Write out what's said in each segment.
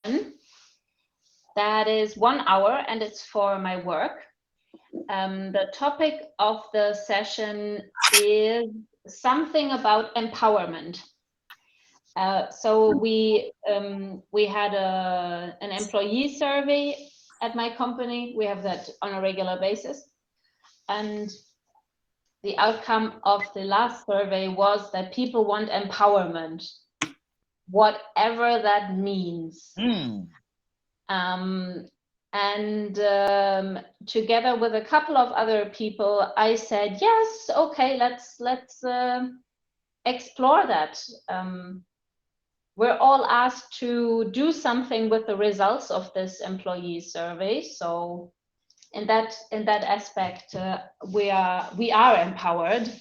that is 1 hour, and it's for my work. The topic of the session is something about empowerment. So we had an employee survey at my company. We have that on a regular basis. And the outcome of the last survey was that people want empowerment, whatever that means. Together with a couple of other people, I said, yes, okay, let's explore that. We're all asked to do something with the results of this employee survey. So in that aspect, we are empowered.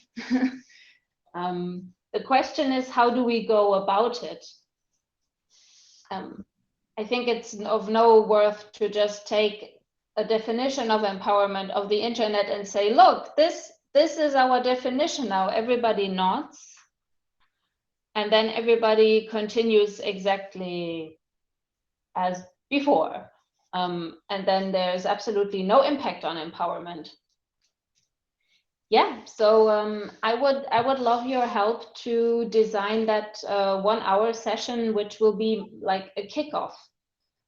The question is, how do we go about it? I think it's of no worth to just take a definition of empowerment of the internet and say, look, this is our definition now. Everybody nods. And then everybody continues exactly as before. And then there's absolutely no impact on empowerment. Yeah, so I would love your help to design that 1 hour session, which will be like a kickoff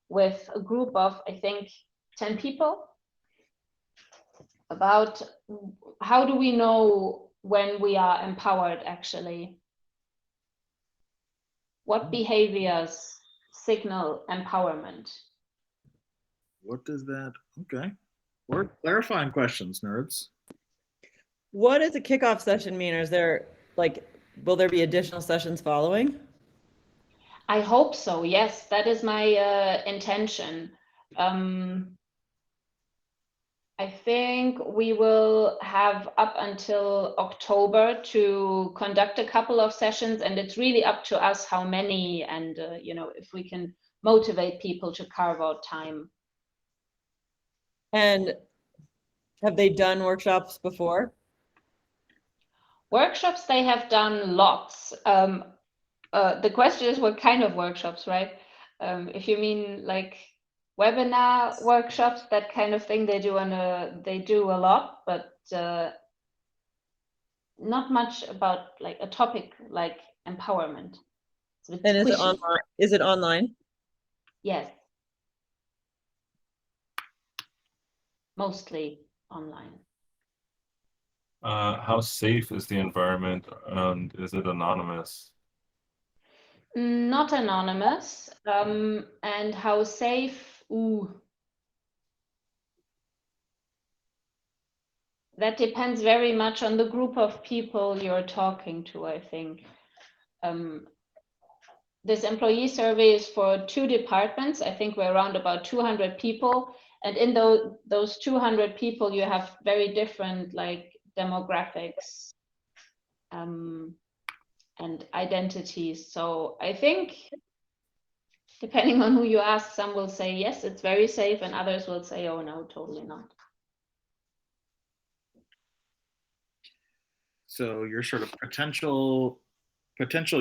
with a group of, I think, 10 people, about how do we know when we are empowered actually? What behaviors signal empowerment? What does that, okay. We're clarifying questions, nerds. What does a kickoff session mean? Is there, like, will there be additional sessions following? I hope so, yes, that is my intention. I think we will have up until October to conduct a couple of sessions, and it's really up to us how many, and you know, if we can motivate people to carve out time. And have they done workshops before? Workshops, they have done lots. The question is what kind of workshops, right? If you mean like webinar workshops, that kind of thing, they do a lot, but not much about like a topic like empowerment. And is it online? Is it online? Yes. Mostly online. How safe is the environment, and is it anonymous? Not anonymous. And how safe? Ooh. That depends very much on the group of people you're talking to, I think. This employee survey is for 2 departments. I think we're around about 200 people. And in those 200 people, you have very different like demographics and identities. So I think depending on who you ask, some will say, yes, it's very safe, and others will say, oh no, totally not. So your sort of potential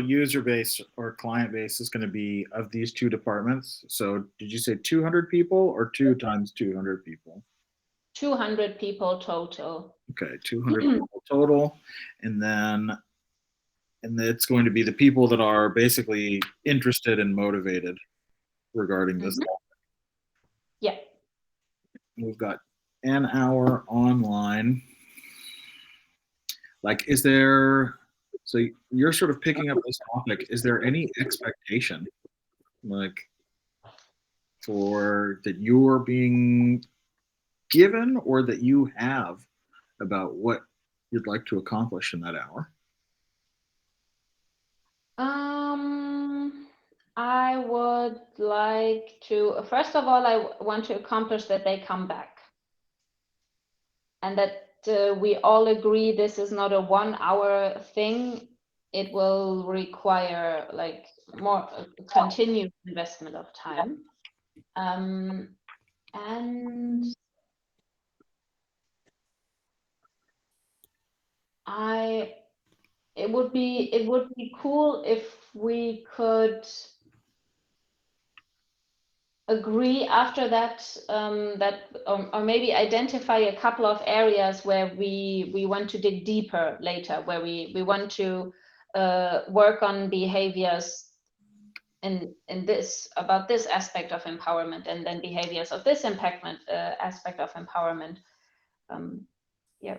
user base or client base is going to be of these 2 departments. So did you say 200 people or 2 times 200 people? 200 people total. Okay, 200 people total. And then it's going to be the people that are basically interested and motivated regarding this topic. Yeah. We've got an hour online. Like, is there, so you're sort of picking up this topic, is there any expectation, like, for that you're being given or that you have about what you'd like to accomplish in that hour? I would like to, first of all, I want to accomplish that they come back. And that we all agree this is not a 1 hour thing. It will require like more continued investment of time. And it would be cool if we could agree after that, or maybe identify a couple of areas where we want to dig deeper later, where we want to work on behaviors in this, about this aspect of empowerment, and then behaviors of this aspect of empowerment. Yeah,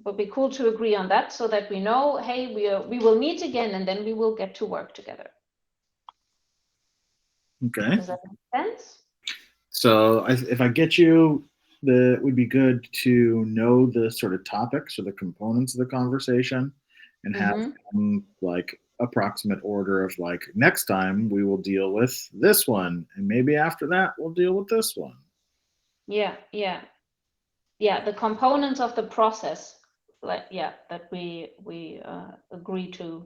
would be cool to agree on that, so that we know, hey, we will meet again, and then we will get to work together. Okay. Does that make sense? So if I get you, it would be good to know the sort of topics or the components of the conversation, and have like approximate order of like, next time we will deal with this one, and maybe after that we'll deal with this one. Yeah, the components of the process, like, that we agree to.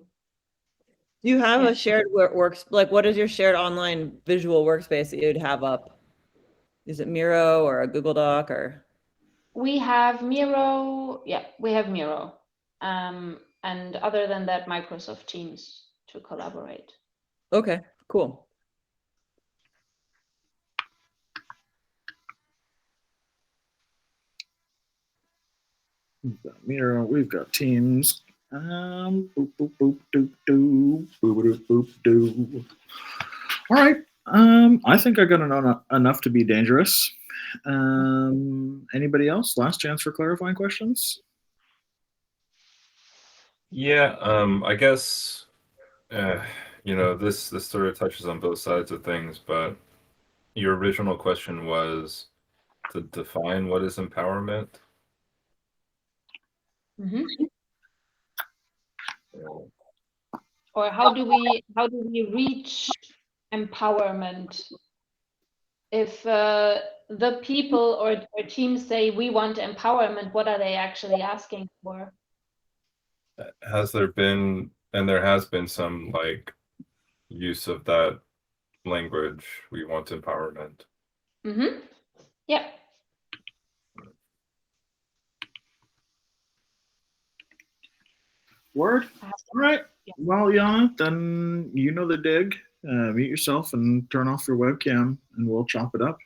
Do you have Yeah. a shared works, like what is your shared online visual workspace that you'd have up? Is it Miro or a Google Doc or? We have Miro, we have Miro. And other than that, Microsoft Teams to collaborate. Okay, cool. We've got Miro, we've got Teams. Boop, boop, boop, doop, doop, boop, doop, boop, doop. All right. I think I got enough to be dangerous. Anybody else? Last chance for clarifying questions. Yeah, I guess this sort of touches on both sides of things, but your original question was to define what is empowerment. Or how do we reach empowerment? If the people or teams say we want empowerment, what are they actually asking for? Has there been, and there has been, some like use of that language, we want empowerment? Yeah. Word. All right. Well, Yana, then you know the dig. Mute yourself and turn off your webcam, and we'll chop it up.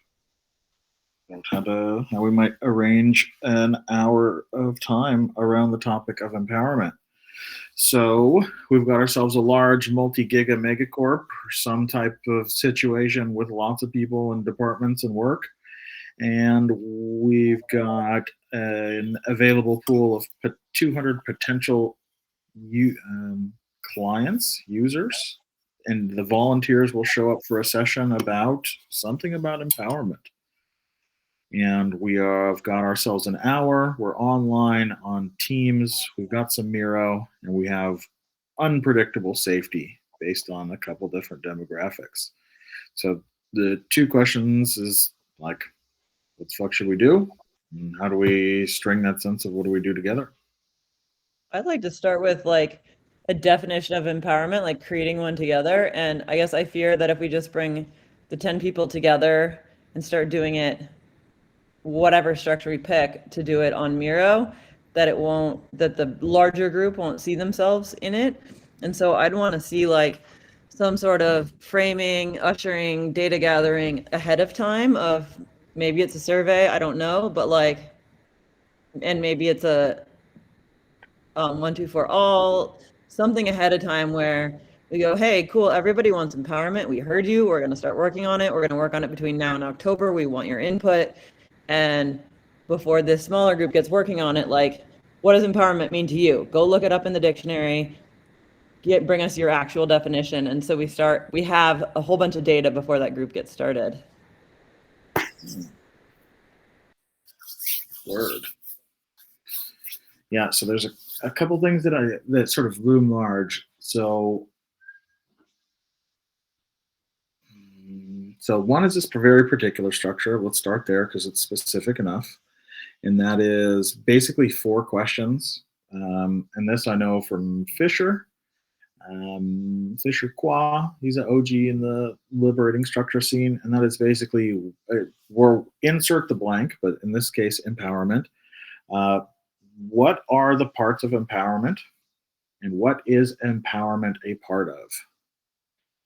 And how we might arrange an hour of time around the topic of empowerment. So we've got ourselves a large multi-giga megacorp, or some type of situation with lots of people and departments and work. And we've got an available pool of 200 potential clients, users, and the volunteers will show up for a session about something about empowerment. And we have got ourselves an hour. We're online on Teams. We've got some Miro, and we have unpredictable safety based on a couple different demographics. So the two questions is like, what the fuck should we do? And how do we string that sense of what do we do together? I'd like to start with like a definition of empowerment, like creating one together. And I guess I fear that if we just bring the 10 people together and start doing it, whatever structure we pick to do it on Miro, that the larger group won't see themselves in it. And so I'd want to see like some sort of framing, ushering, data gathering ahead of time of, maybe it's a survey, I don't know, but like, and maybe it's a 1, 2, 4 all, something ahead of time where we go, hey, cool, everybody wants empowerment. We heard you. We're going to start working on it. We're going to work on it between now and October. We want your input. And before this smaller group gets working on it, like, what does empowerment mean to you? Go look it up in the dictionary. Bring us your actual definition. And so we have a whole bunch of data before that group gets started. Word. Yeah, so there's a couple things that sort of loom large. So one is this very particular structure. Let's start there because it's specific enough. And that is basically 4 questions. And this I know from Fisher. Fisher Qua, he's an OG in the liberating structure scene. And that is basically, we'll insert the blank, but in this case, empowerment. What are the parts of empowerment? And what is empowerment a part of?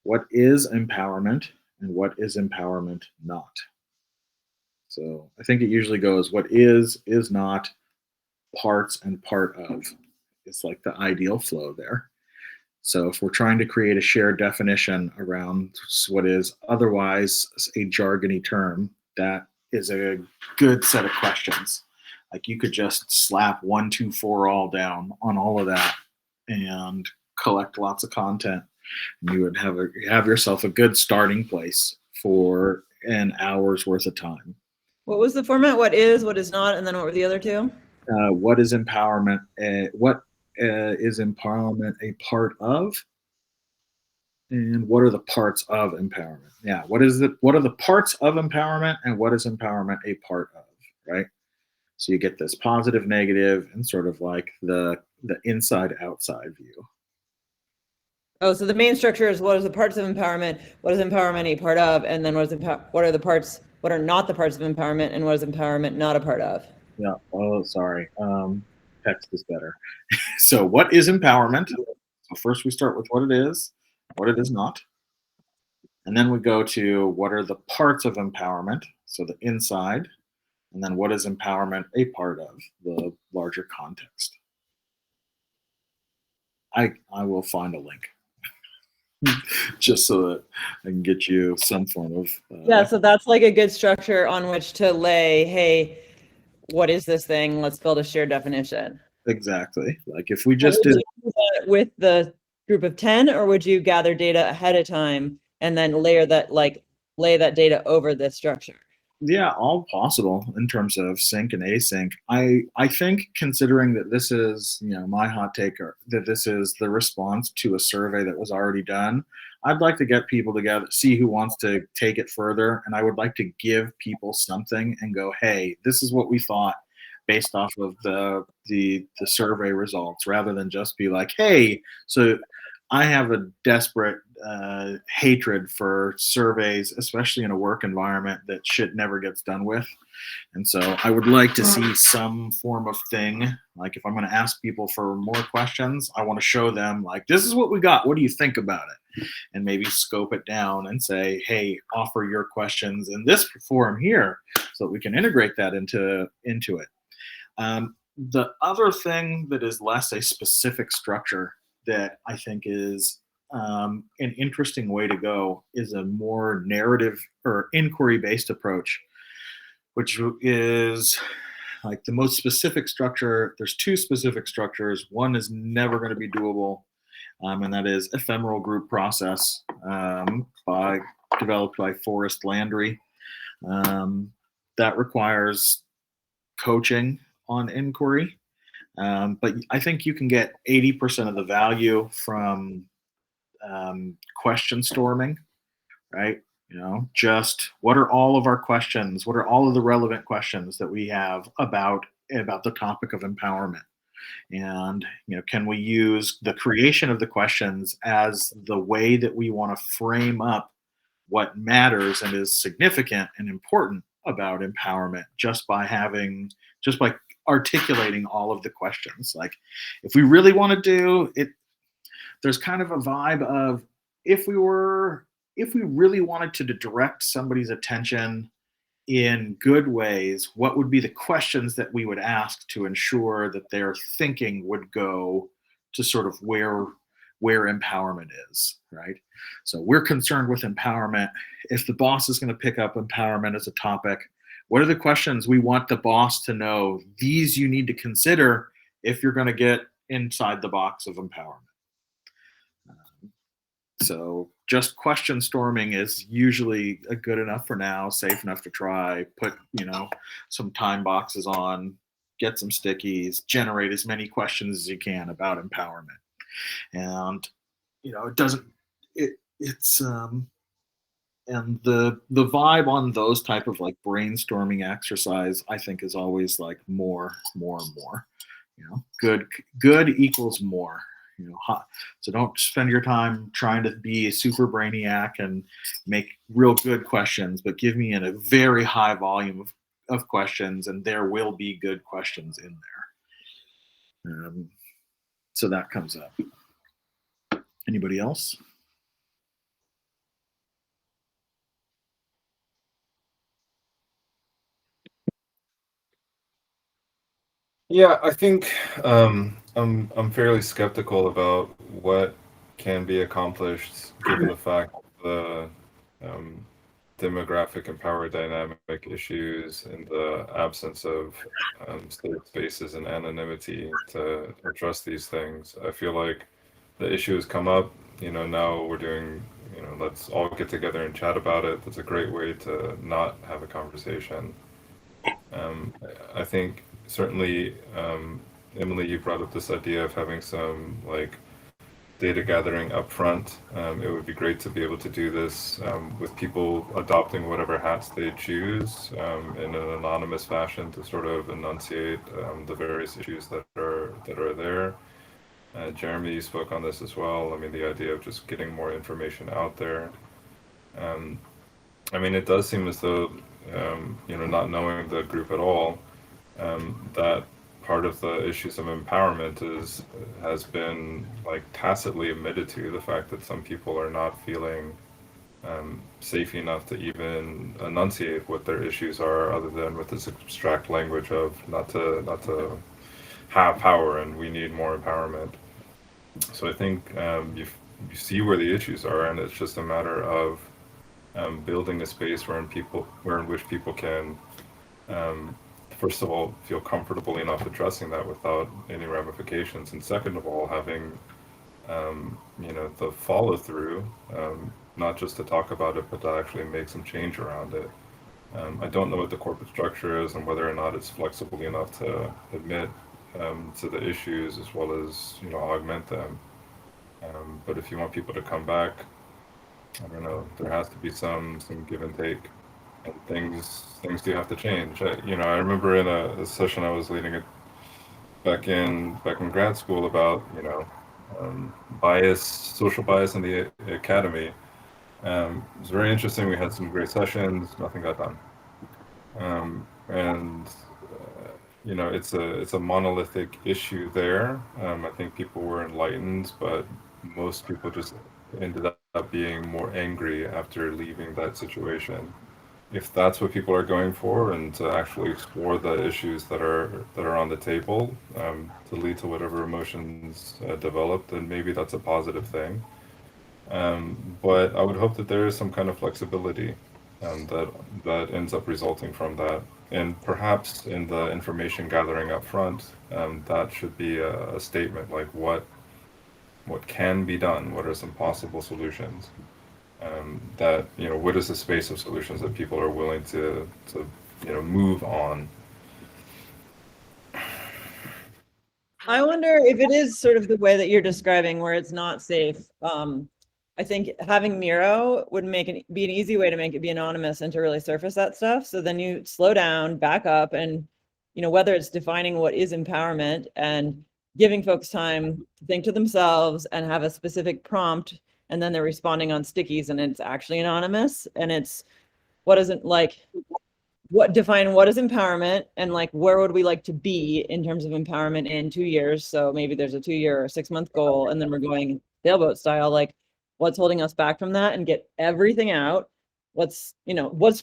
What is empowerment? and what is empowerment not. So I think it usually goes what is not, parts, and part of. It's like the ideal flow there. So if we're trying to create a shared definition around what is otherwise a jargony term, that is a good set of questions. Like you could just slap 1, 2, 4 all down on all of that and collect lots of content. And you would have yourself a good starting place for an hour's worth of time. What was the format? What is not, and then what were the other two? What is empowerment? What is empowerment a part of? And what are the parts of empowerment? Yeah, what are the parts of empowerment, and what is empowerment a part of, right? So you get this positive, negative, and sort of like the inside outside view. Oh, so the main structure is what is the parts of empowerment, what is empowerment a part of, and then what are the parts, what are not the parts of empowerment, and what is empowerment not a part of? Yeah. Oh, sorry. Text is better. So what is empowerment? So first we start with what it is not. And then we go to what are the parts of empowerment, so the inside, and then what is empowerment a part of, the larger context. I will find a link just so that I can get you some form of yeah, so that's like a good structure on which to lay, hey, what is this thing? Let's build a shared definition. Exactly. Like if we just did with the group of 10, or would you gather data ahead of time and then lay that data over this structure? Yeah, all possible in terms of sync and async. I think considering that this is, my hot take, that this is the response to a survey that was already done, I'd like to get people together, see who wants to take it further, and I would like to give people something and go, hey, this is what we thought based off of the survey results, rather than just be like, hey, so I have a desperate hatred for surveys, especially in a work environment that shit never gets done with. And so I would like to see some form of thing. Like if I'm going to ask people for more questions, I want to show them like, this is what we got. What do you think about it? And maybe scope it down and say, hey, offer your questions in this forum here so that we can integrate that into it. The other thing that is less a specific structure that I think is an interesting way to go is a more narrative or inquiry-based approach, which is like the most specific structure. There's two specific structures. One is never going to be doable, and that is ephemeral group process, developed by Forrest Landry. That requires coaching on inquiry. But I think you can get 80% of the value from question storming, right? Just what are all of our questions? What are all of the relevant questions that we have about the topic of empowerment? And, can we use the creation of the questions as the way that we want to frame up what matters and is significant and important about empowerment just by articulating all of the questions. Like if we really want to do it, there's kind of a vibe of if we really wanted to direct somebody's attention in good ways, what would be the questions that we would ask to ensure that their thinking would go to sort of where empowerment is, right? So we're concerned with empowerment. If the boss is going to pick up empowerment as a topic, what are the questions we want the boss to know? These you need to consider if you're going to get inside the box of empowerment. So just question storming is usually a good enough for now, safe enough to try. Put, some time boxes on, get some stickies, generate as many questions as you can about empowerment. And, and the vibe on those type of like brainstorming exercise, I think, is always like more. Good equals more. So don't spend your time trying to be a super brainiac and make real good questions, but give me a very high volume of questions, and there will be good questions in there. So that comes up. Anybody else? Yeah, I think I'm fairly skeptical about what can be accomplished given the fact the um, demographic and power dynamic issues and the absence of safe spaces and anonymity to address these things. I feel like the issue has come up. Now we're doing, let's all get together and chat about it. That's a great way to not have a conversation. Um, I think certainly, Emily, you brought up this idea of having some like data gathering up front. It would be great to be able to do this with people adopting whatever hats they choose in an anonymous fashion to sort of enunciate the various issues that are there. Jeremy, you spoke on this as well. I mean, the idea of just getting more information out there. Um, I mean, it does seem as though, not knowing the group at all, that part of the issues of empowerment has been like tacitly admitted to the fact that some people are not feeling safe enough to even enunciate what their issues are, other than with this abstract language of not to have power and we need more empowerment. So I think you see where the issues are, and it's just a matter of building a space where in which people can um, first of all, feel comfortable enough addressing that without any ramifications, and second of all, having the follow through, not just to talk about it, but to actually make some change around it. I don't know what the corporate structure is and whether or not it's flexible enough to admit to the issues as well as augment them. But if you want people to come back, I don't know, there has to be some give and take. And things do have to change. I remember in a session I was leading it back in grad school about social bias in the academy. It was very interesting. We had some great sessions. Nothing got done. And it's a monolithic issue there. I think people were enlightened, but most people just ended up being more angry after leaving that situation. If that's what people are going for, and to actually explore the issues that are on the table, to lead to whatever emotions develop, then maybe that's a positive thing. But I would hope that there is some kind of flexibility that ends up resulting from that, and perhaps in the information gathering up front, that should be a statement like what can be done, what are some possible solutions, that what is the space of solutions that people are willing to move on. I wonder if it is sort of the way that you're describing where it's not safe. I think having Miro would be an easy way to make it be anonymous and to really surface that stuff. So then you slow down, back up, and whether it's defining what is empowerment and giving folks time to think to themselves and have a specific prompt, and then they're responding on stickies and it's actually anonymous, and it's what isn't like define what is empowerment, and like where would we like to be in terms of empowerment in 2 years. So maybe there's a 2-year or 6-month goal, and then we're going sailboat style, like what's holding us back from that, and get everything out. What's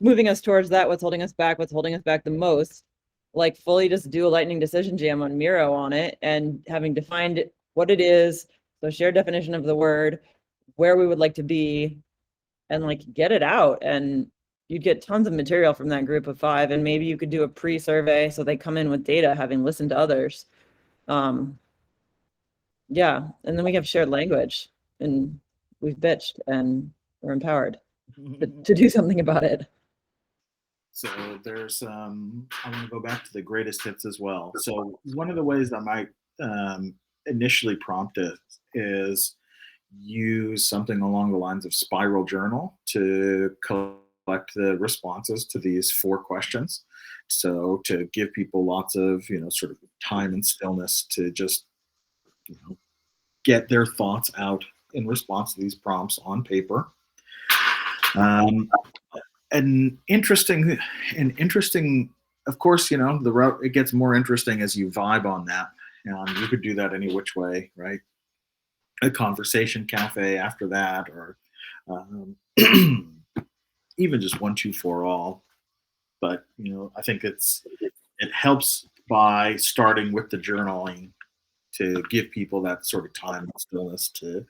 moving us towards that, what's holding us back the most, like fully just do a lightning decision jam on Miro on it, and having defined what it is, so shared definition of the word, where we would like to be, and like get it out. And you'd get tons of material from that group of 5, and maybe you could do a pre-survey so they come in with data having listened to others. Yeah, and then we have shared language, and we've bitched and we're empowered to do something about it. So there's I'm going to go back to the greatest hits as well. So one of the ways I might initially prompt it is use something along the lines of spiral journal to collect the responses to these 4 questions. So to give people lots of sort of time and stillness to just get their thoughts out in response to these prompts on paper. An interesting, of course, the route, it gets more interesting as you vibe on that. You could do that any which way, right? A conversation cafe after that, or even just 1, 2, 4 all. But I think it helps by starting with the journaling to give people that sort of time and stillness to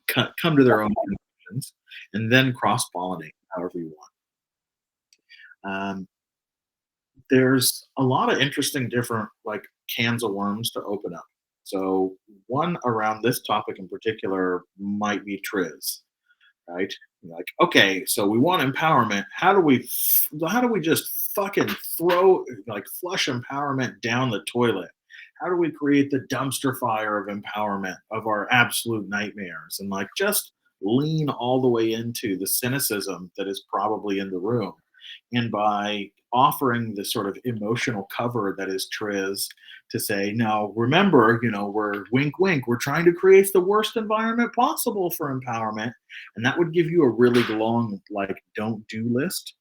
come to their own conclusions, and then cross-pollinate however you want. There's a lot of interesting different like cans of worms to open up. So one around this topic in particular might be Triz, right? Like, okay, so we want empowerment. How do we just fucking throw like flush empowerment down the toilet? How do we create the dumpster fire of empowerment of our absolute nightmares and like just lean all the way into the cynicism that is probably in the room? And by offering the sort of emotional cover that is Triz to say, no, remember, we're wink, wink, we're trying to create the worst environment possible for empowerment. And that would give you a really long, like, don't do list.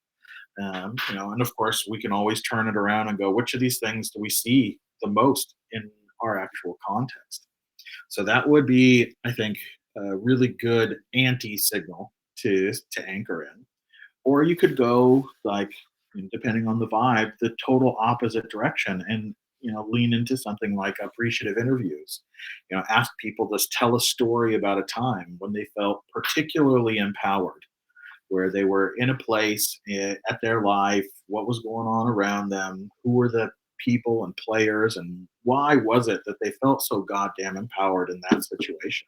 And of course, we can always turn it around and go, which of these things do we see the most in our actual context? So that would be, I think, a really good anti-signal to anchor in. Or you could go like, depending on the vibe, the total opposite direction and lean into something like appreciative interviews. Ask people to tell a story about a time when they felt particularly empowered, where they were in a place at their life, what was going on around them, who were the people and players, and why was it that they felt so goddamn empowered in that situation.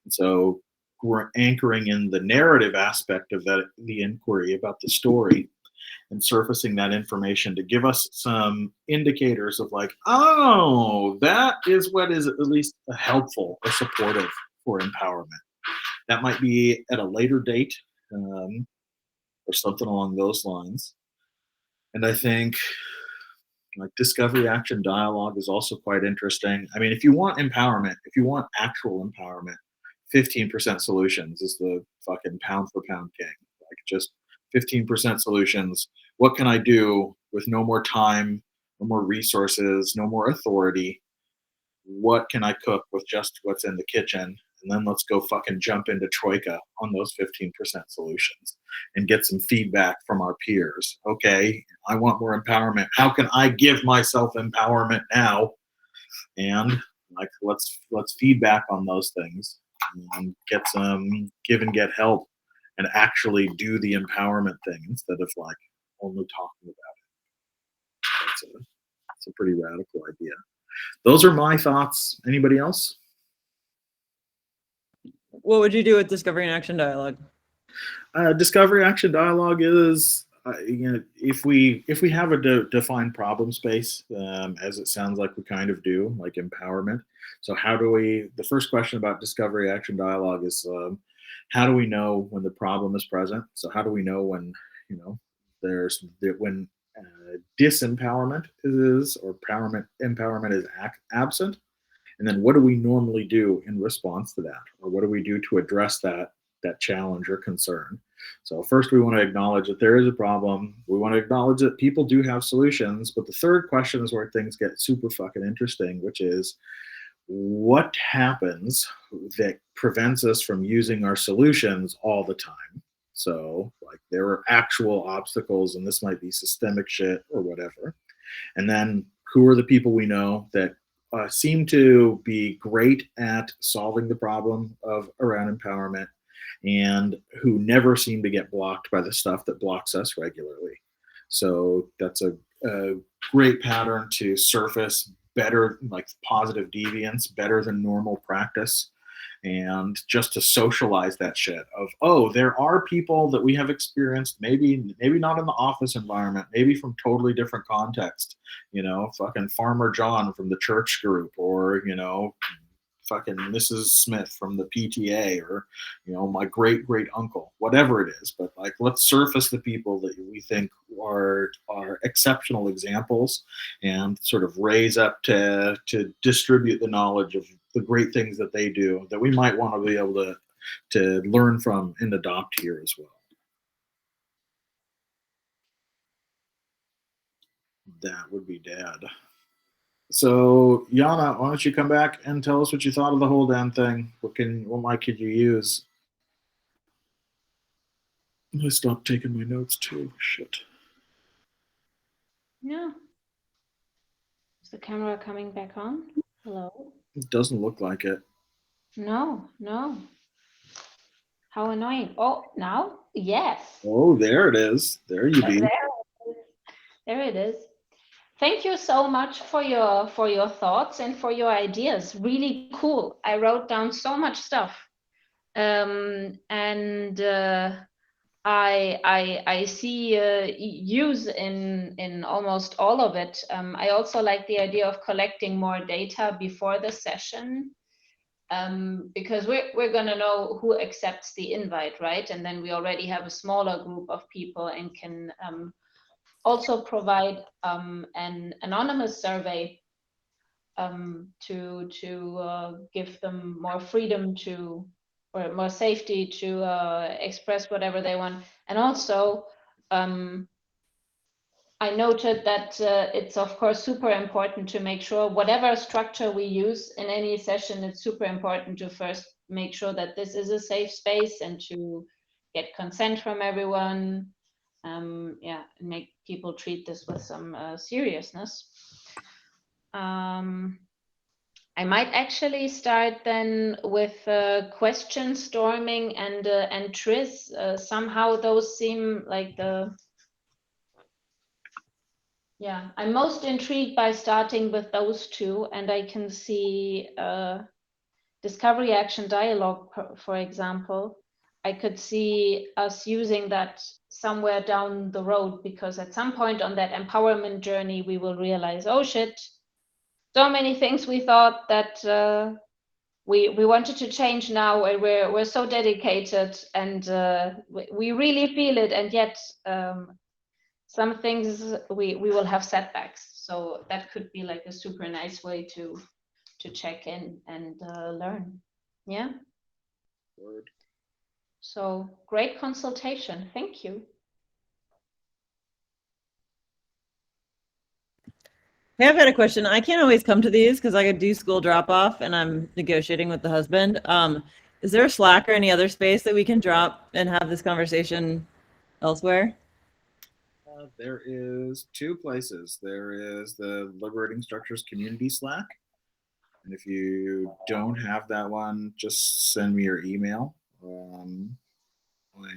And so we're anchoring in the narrative aspect of the inquiry about the story and surfacing that information to give us some indicators of like, oh, that is what is at least helpful or supportive for empowerment. That might be at a later date or something along those lines. And I think like discovery action dialogue is also quite interesting. I mean, if you want empowerment, if you want actual empowerment, 15% solutions is the fucking pound for pound king. Like just 15% solutions. What can I do with no more time, no more resources, no more authority? What can I cook with just what's in the kitchen? And then let's go fucking jump into Troika on those 15% solutions and get some feedback from our peers. Okay, I want more empowerment. How can I give myself empowerment now? And like let's feedback on those things and get some give and get help and actually do the empowerment thing instead of like only talking about it. That's a pretty radical idea. Those are my thoughts. Anybody else? What would you do with discovery and action dialogue? Discovery action dialogue is if we have a defined problem space, as it sounds like we kind of do, like empowerment. So how do we? The first question about discovery action dialogue is how do we know when the problem is present? So how do we know when there's when disempowerment is or empowerment is absent? And then what do we normally do in response to that? Or what do we do to address that challenge or concern? So first we want to acknowledge that there is a problem. We want to acknowledge that people do have solutions. But the third question is where things get super fucking interesting, which is what happens that prevents us from using our solutions all the time? So like there are actual obstacles and this might be systemic shit or whatever. And then who are the people we know that seem to be great at solving the problem of around empowerment and who never seem to get blocked by the stuff that blocks us regularly. So that's a great pattern to surface better, like positive deviance, better than normal practice. And just to socialize that shit of, oh, there are people that we have experienced, maybe not in the office environment, maybe from totally different context, fucking Farmer John from the church group, or, fucking Mrs. Smith from the PTA, or, my great uncle, whatever it is. But like, let's surface the people that we think are exceptional examples and sort of raise up to distribute the knowledge of the great things that they do that we might want to be able to learn from and adopt here as well. That would be dad. So Yana, why don't you come back and tell us what you thought of the whole damn thing? What mic could you use? I stopped taking my notes too. Shit. Yeah. Is the camera coming back on? Hello? It doesn't look like it. No. How annoying. Oh, now? Yes. Oh, there it is. There you be. There it is. Thank you so much for your thoughts and for your ideas. Really cool. I wrote down so much stuff. I see use in almost all of it. I also like the idea of collecting more data before the session, because we're gonna know who accepts the invite, right? And then we already have a smaller group of people and can also provide an anonymous survey to give them more freedom to, or more safety to express whatever they want. And also, I noted that it's of course super important to make sure whatever structure we use in any session, it's super important to first make sure that this is a safe space and to get consent from everyone. Yeah, and make people treat this with some seriousness. I might actually start then with question storming and Tris. Somehow those seem like I'm most intrigued by starting with those two, and I can see discovery action dialogue, for example. I could see us using that somewhere down the road, because at some point on that empowerment journey, we will realize, oh shit, so many things we thought that we wanted to change now, and we're so dedicated, and we really feel it, and yet some things we will have setbacks. So that could be like a super nice way to check in and learn. Yeah. Word. So great consultation. Thank you. Hey, I've got a question. I can't always come to these because I could do school drop off and I'm negotiating with the husband. Is there a Slack or any other space that we can drop and have this conversation elsewhere? There is two places. There is the Liberating Structures Community Slack. And if you don't have that one, just send me your email. And I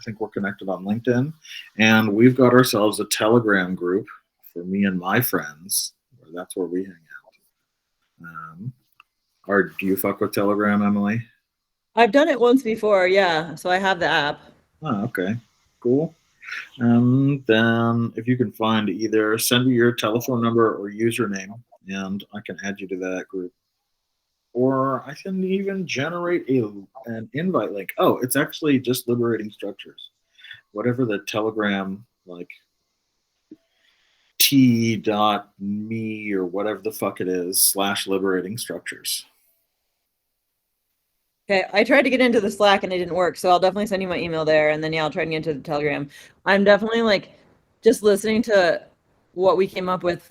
think we're connected on LinkedIn. And we've got ourselves a Telegram group for me and my friends. That's where we hang out. Do you fuck with Telegram, Emily? I've done it once before, yeah. So I have the app. Oh, okay. Cool. Then if you can find either send me your telephone number or username, and I can add you to that group. Or I can even generate an invite link. Oh, it's actually just Liberating Structures. Whatever the Telegram, like t.me or whatever the fuck it is, /Liberating Structures. Okay, I tried to get into the Slack and it didn't work, so I'll definitely send you my email there, and then I'll try to get into the Telegram. I'm definitely like just listening to what we came up with.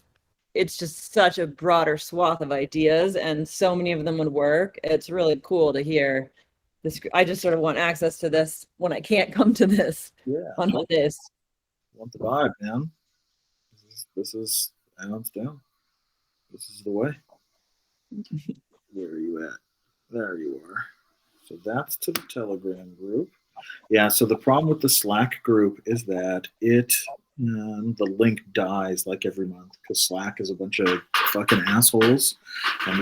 It's just such a broader swath of ideas, and so many of them would work. It's really cool to hear this. I just sort of want access to this when I can't come to this on Mondays. Want the vibe, man. This is hands down. This is the way. Where are you at? There you are. So that's to the Telegram group. Yeah, so the problem with the Slack group is that the link dies like every month because Slack is a bunch of fucking assholes, and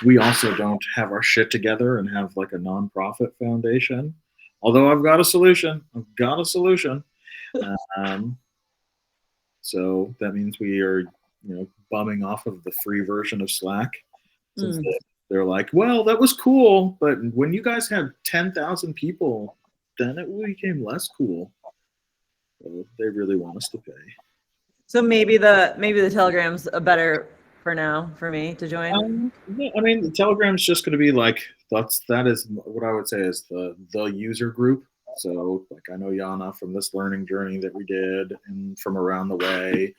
we also don't have our shit together and have like a nonprofit foundation. Although I've got a solution. So that means we are, bumming off of the free version of Slack. Since they're like, well, that was cool, but when you guys have 10,000 people, then it became less cool. So they really want us to pay. So maybe the Telegram's a better for now for me to join. Yeah, I mean, the Telegram's just going to be like that is what I would say is the user group. So like I know Yana from this learning journey that we did and from around the way,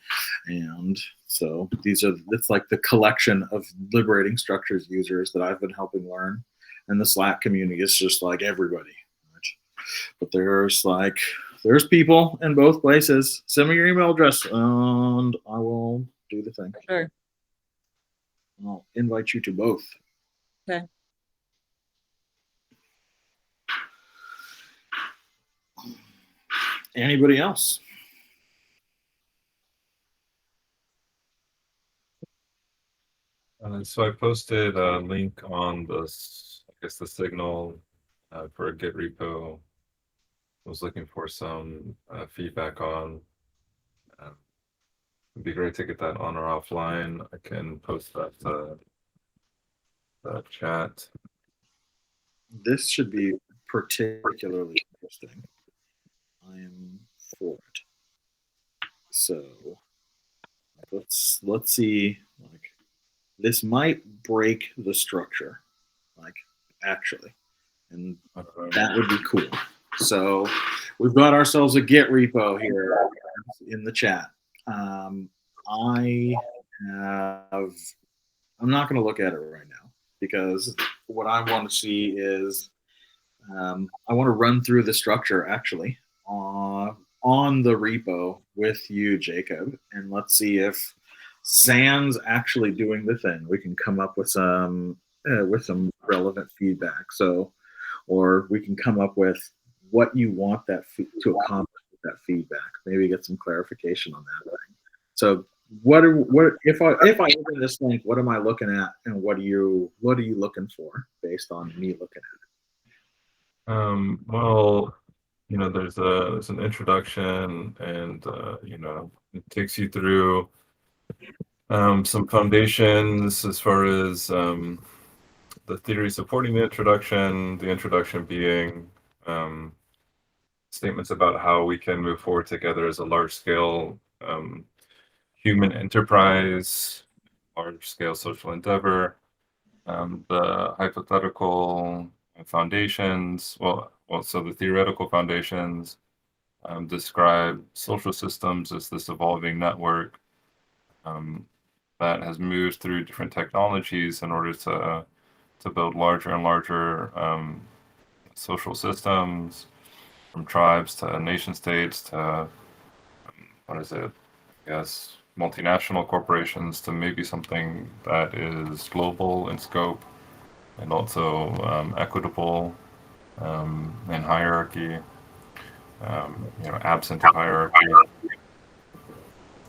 and so it's like the collection of Liberating Structures users that I've been helping learn, and the Slack community is just like everybody. But there's people in both places. Send me your email address and I will do the thing. Sure. I'll invite you to both. Okay. Anybody else? So I posted a link on the Signal for a Git repo. I was looking for some feedback on. It'd be great to get that on or offline. I can post that chat. This should be particularly interesting. I am for it. So let's see. Like, this might break the structure, like, actually, and that would be cool. So we've got ourselves a Git repo here in the chat. I'm not going to look at it right now because what I want to see is I want to run through the structure actually on the repo with you, Jacob, and let's see if Sans actually doing the thing. We can come up with some relevant feedback. So, or we can come up with what you want that to accomplish with that feedback. Maybe get some clarification on that thing. So, what if I open this link? What am I looking at, and what are you looking for based on me looking at it? Well, there's an introduction, and it takes you through some foundations as far as the theory supporting the introduction being statements about how we can move forward together as a large-scale human enterprise, large-scale social endeavor, the hypothetical foundations, so the theoretical foundations describe social systems as this evolving network that has moved through different technologies in order to build larger and larger social systems, from tribes to nation states to multinational corporations, to maybe something that is global in scope and also equitable in hierarchy, absent of hierarchy.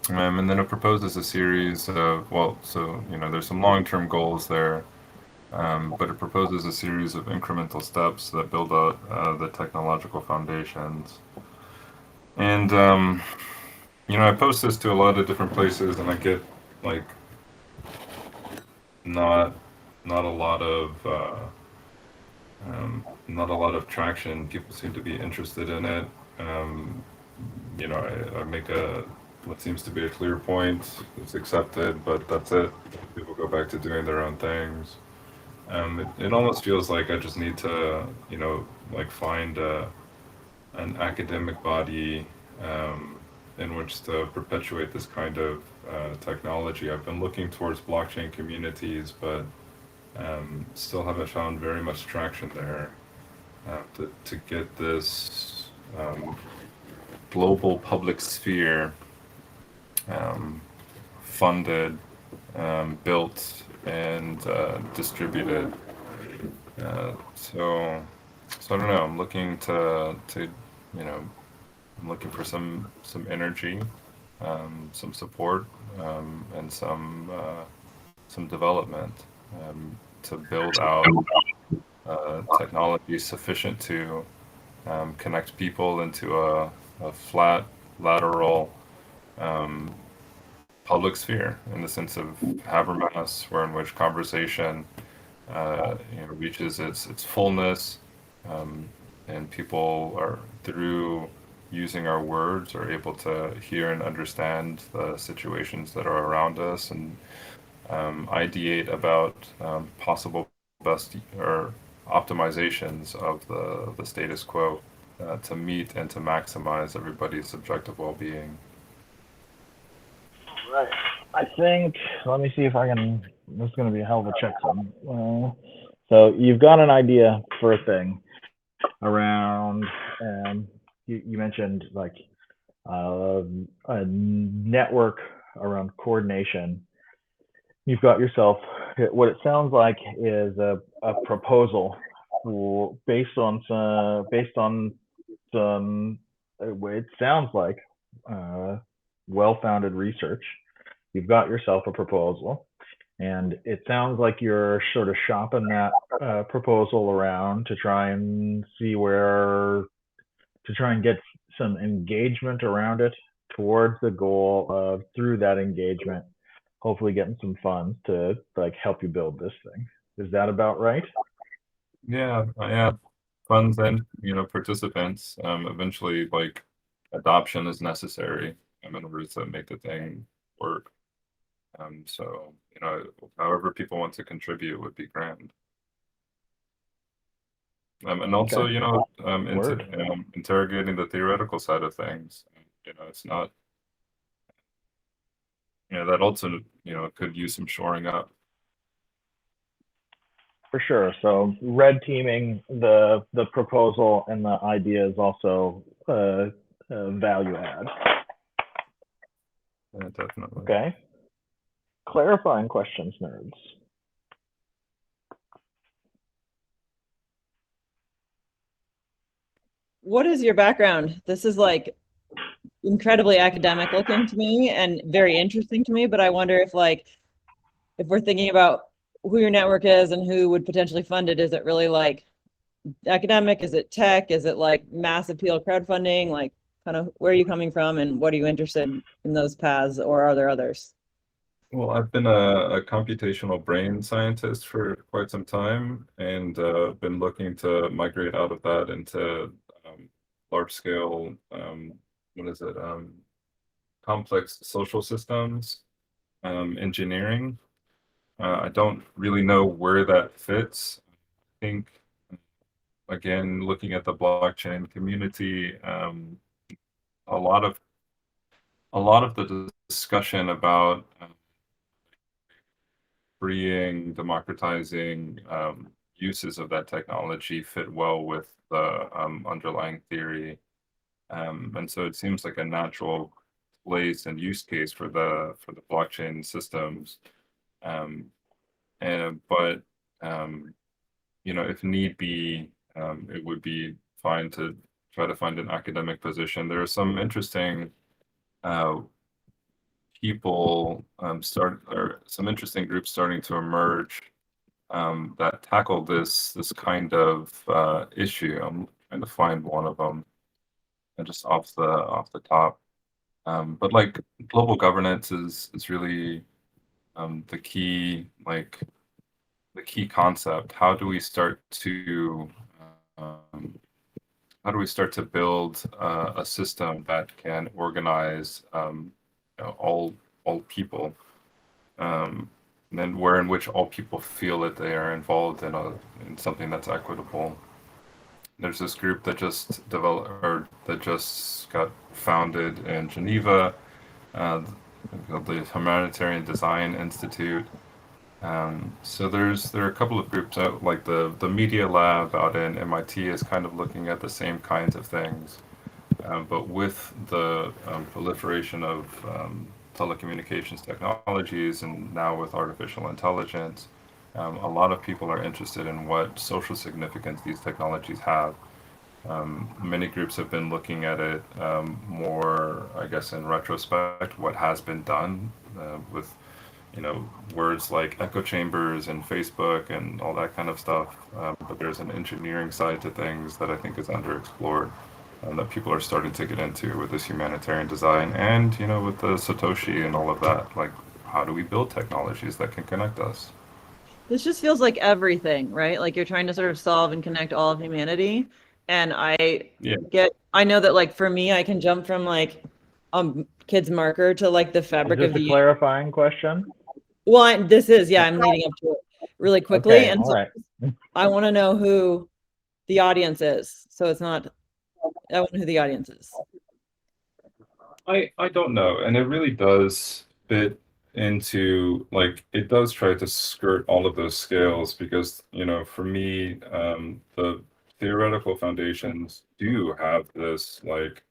And then it proposes a series of, there's some long-term goals there, but it proposes a series of incremental steps that build out the technological foundations. And, I post this to a lot of different places, and I get, like, not a lot of traction. People seem to be interested in it. I make what seems to be a clear point. It's accepted, but that's it. People go back to doing their own things. It almost feels like I just need to, find an academic body in which to perpetuate this kind of technology. I've been looking towards blockchain communities, but still haven't found very much traction there to get this global public sphere funded, built, and distributed. So I don't know. I'm looking I'm looking for some energy, some support, and some development to build out technology sufficient to connect people into a flat, lateral public sphere, in the sense of Habermas, where in which conversation reaches its fullness, and people are, through using our words, are able to hear and understand the situations that are around us, and ideate about possible best or optimizations of the status quo to meet and to maximize everybody's subjective well-being. Right. I think, let me see if I can, this is going to be a hell of a checksum. So you've got an idea for a thing around, you mentioned like a network around coordination. You've got yourself what it sounds like is a proposal based on some it sounds like well-founded research. You've got yourself a proposal, and it sounds like you're sort of shopping that proposal around to try and see where to try and get some engagement around it towards the goal of, through that engagement, hopefully getting some funds to like help you build this thing. Is that about right? Yeah, funds and participants. Eventually, like adoption is necessary in order to make the thing work. So however people want to contribute would be grand. And also, Okay. Interrogating the theoretical side of things. It's not, that also, could use some shoring up. For sure. So red teaming the proposal and the idea is also value add. Yeah, definitely. Okay. Clarifying questions, nerds. What is your background? This is like incredibly academic looking to me and very interesting to me, but I wonder if if we're thinking about who your network is and who would potentially fund it, is it really like academic? Is it tech? Is it like mass appeal crowdfunding? Like kind of where are you coming from and what are you interested in those paths, or are there others? Well, I've been a computational brain scientist for quite some time, and been looking to migrate out of that into large scale, what is it, complex social systems, engineering. I don't really know where that fits. I think, again, looking at the blockchain community, a lot of the discussion about freeing, democratizing uses of that technology fit well with the underlying theory, and so it seems like a natural place and use case for the blockchain systems. But if need be, it would be fine to try to find an academic position. There are some interesting people some interesting groups starting to emerge that tackle this kind of issue. I'm trying to find one of them, and just off the top. But like global governance is really the key concept. How do we start to build a system that can organize all people, and then where in which all people feel that they are involved in something that's equitable. There's this group that just got founded in Geneva, the Humanitarian Design Institute. So there are a couple of groups out, like the Media Lab out in MIT is kind of looking at the same kinds of things, but with the proliferation of telecommunications technologies, and now with artificial intelligence, a lot of people are interested in what social significance these technologies have. Many groups have been looking at it more, I guess, in retrospect, what has been done with words like echo chambers and Facebook and all that kind of stuff. But there's an engineering side to things that I think is underexplored, that people are starting to get into with this humanitarian design, and with the Satoshi and all of that. Like, how do we build technologies that can connect us? This just feels like everything, right? Like you're trying to sort of solve and connect all of humanity. And I know that like for me, I can jump from like kid's marker to like the fabric Is of this the a clarifying question? Well, I'm leading up to it really quickly. Okay, And all so right. I want to know who the audience is. So it's not, I want to know who the audience is. I don't know, and it really does fit into, like, it does try to skirt all of those scales, because for me, the theoretical foundations do have this like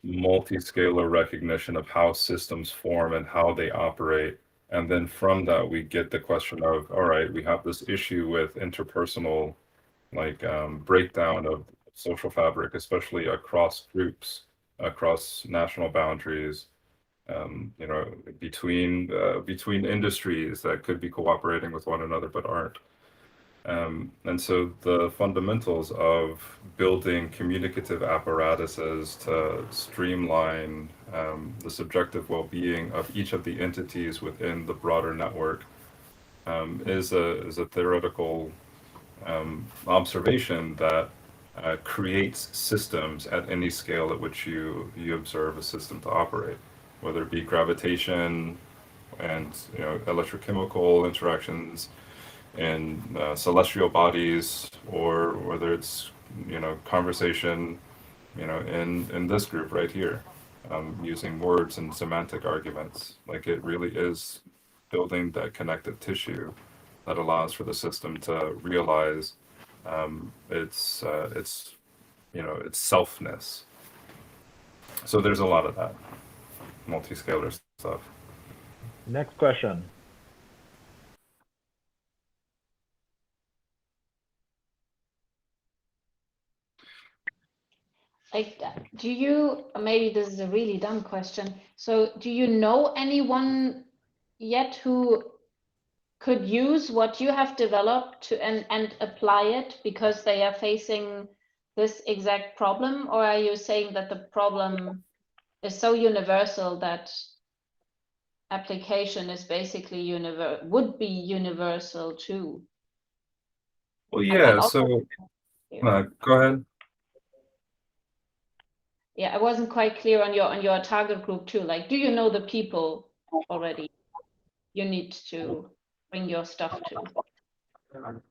multi-scalar recognition of how systems form and how they operate. And then from that, we get the question of, all right, we have this issue with interpersonal, like breakdown of social fabric, especially across groups, across national boundaries, you know, between industries that could be cooperating with one another but aren't. And so the fundamentals of building communicative apparatuses to streamline the subjective well-being of each of the entities within the broader network is a theoretical observation that creates systems at any scale at which you observe a system to operate, whether it be gravitation and electrochemical interactions in celestial bodies, or whether it's conversation in this group right here, using words and semantic arguments. Like, it really is building that connective tissue that allows for the system to realize its selfness. So there's a lot of that multi-scalar stuff. Next question. Like, do you, maybe this is a really dumb question, so do you know anyone yet who could use what you have developed to and apply it because they are facing this exact problem? Or are you saying that the problem is so universal that application is basically would be universal too? Well, yeah, also, so go ahead. Yeah, I wasn't quite clear on your target group too. Like, do you know the people already you need to bring your stuff to?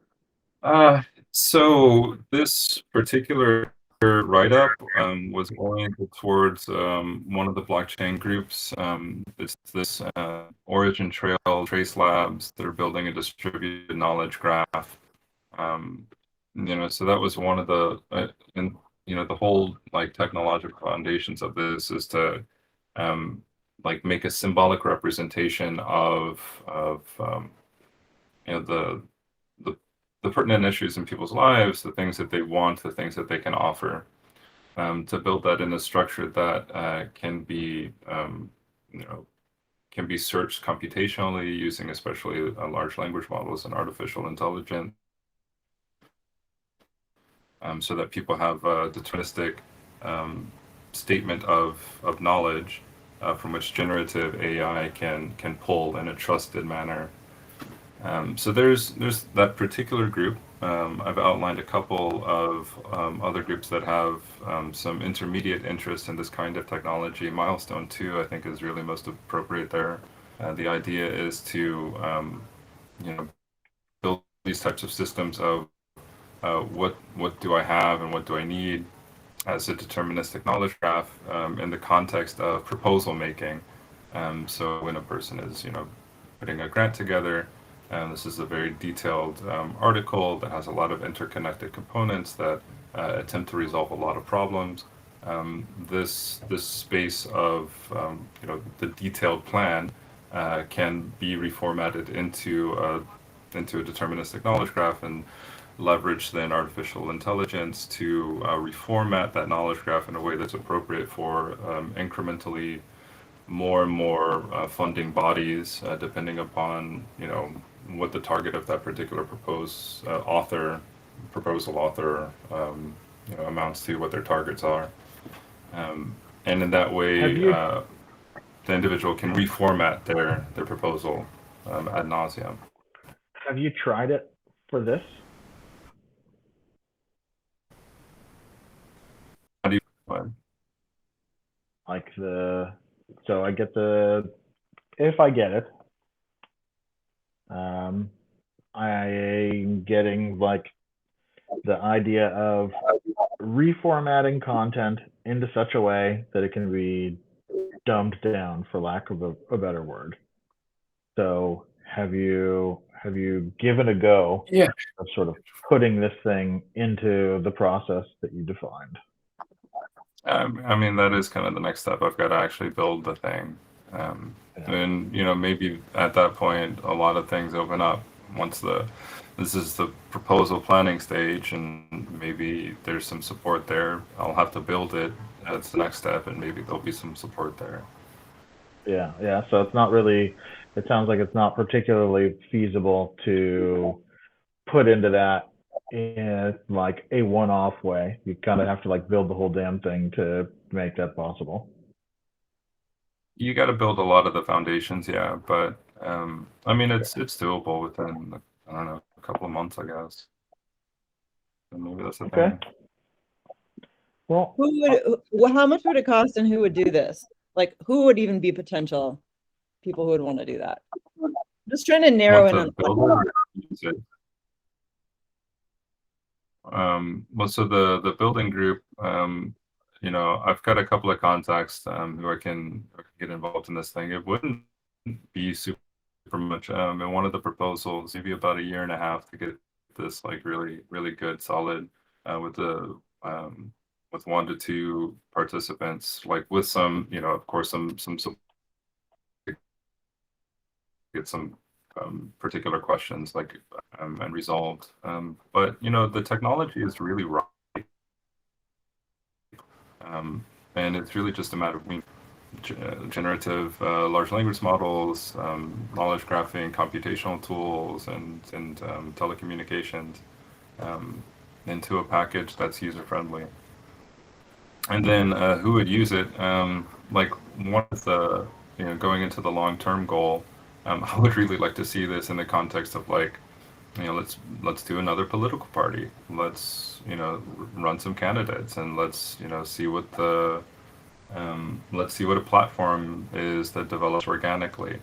So this particular write-up was oriented towards one of the blockchain groups. It's this Origin Trail Trace Labs that are building a distributed knowledge graph. So that was one of the, and the whole like technological foundations of this is to like make a symbolic representation of the pertinent issues in people's lives, the things that they want, the things that they can offer, to build that in a structure that can be searched computationally using especially large language models and artificial intelligence, so that people have a deterministic statement of knowledge from which generative AI can pull in a trusted manner. So there's that particular group. I've outlined a couple of other groups that have some intermediate interest in this kind of technology. Milestone 2, I think, is really most appropriate there. The idea is to build these types of systems of what do I have and what do I need as a deterministic knowledge graph in the context of proposal making. So when a person is putting a grant together, and this is a very detailed article that has a lot of interconnected components that attempt to resolve a lot of problems. This space of the detailed plan can be reformatted into a deterministic knowledge graph and leverage then artificial intelligence to reformat that knowledge graph in a way that's appropriate for incrementally more and more funding bodies, depending upon what the target of that particular proposal author amounts to, what their targets are, and in that way the individual can reformat their proposal ad nauseum. Have you tried it for this? How do you like so I get if I get it, I'm getting like the idea of reformatting content into such a way that it can be dumbed down, for lack of a better word. So have you given a go of sort of putting this thing into the process that you defined? I mean, that is kind of the next step. I've got to actually build the thing. And, maybe at that point, a lot of things open up once this is the proposal planning stage, and maybe there's some support there. I'll have to build it. That's the next step, and maybe there'll be some support there. Yeah. So it's not really. It sounds like it's not particularly feasible to put into that in like a one-off way. You kind of have to like build the whole damn thing to make that possible. You got to build a lot of the foundations, yeah, but I mean, it's doable within, I don't know, a couple of months, I guess. And maybe that's the thing. Well, how much would it cost, and who would do this? Like, who would even be potential people who would want to do that? I'm just trying to narrow in on. Well, so the building group, I've got a couple of contacts who I can get involved in this thing. It wouldn't be super much. In one of the proposals, maybe about a year and a half to get this like really, really good, solid, with the with 1 to 2 participants, like with some, of course, some get some particular questions like and resolved. But the technology is really right, and it's really just a matter of generative large language models, knowledge graphing, computational tools, and telecommunications into a package that's user friendly. And then who would use it? Like one of the going into the long term goal. I would really like to see this in the context of like, let's do another political party. Let's run some candidates, and let's see what let's see what a platform is that develops organically.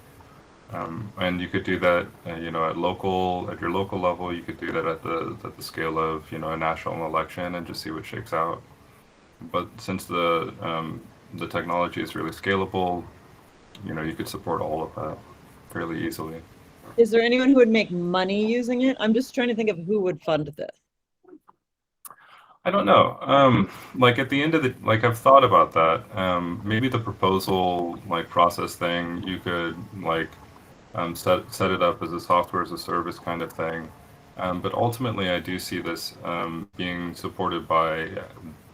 And you could do that, at your local level. You could do that at the scale of a national election, and just see what shakes out. But since the technology is really scalable, you could support all of that fairly easily. Is there anyone who would make money using it? I'm just trying to think of who would fund this. I don't know. Like at the end of like I've thought about that. Maybe the proposal like process thing, you could like set it up as a software as a service kind of thing. But ultimately, I do see this being supported by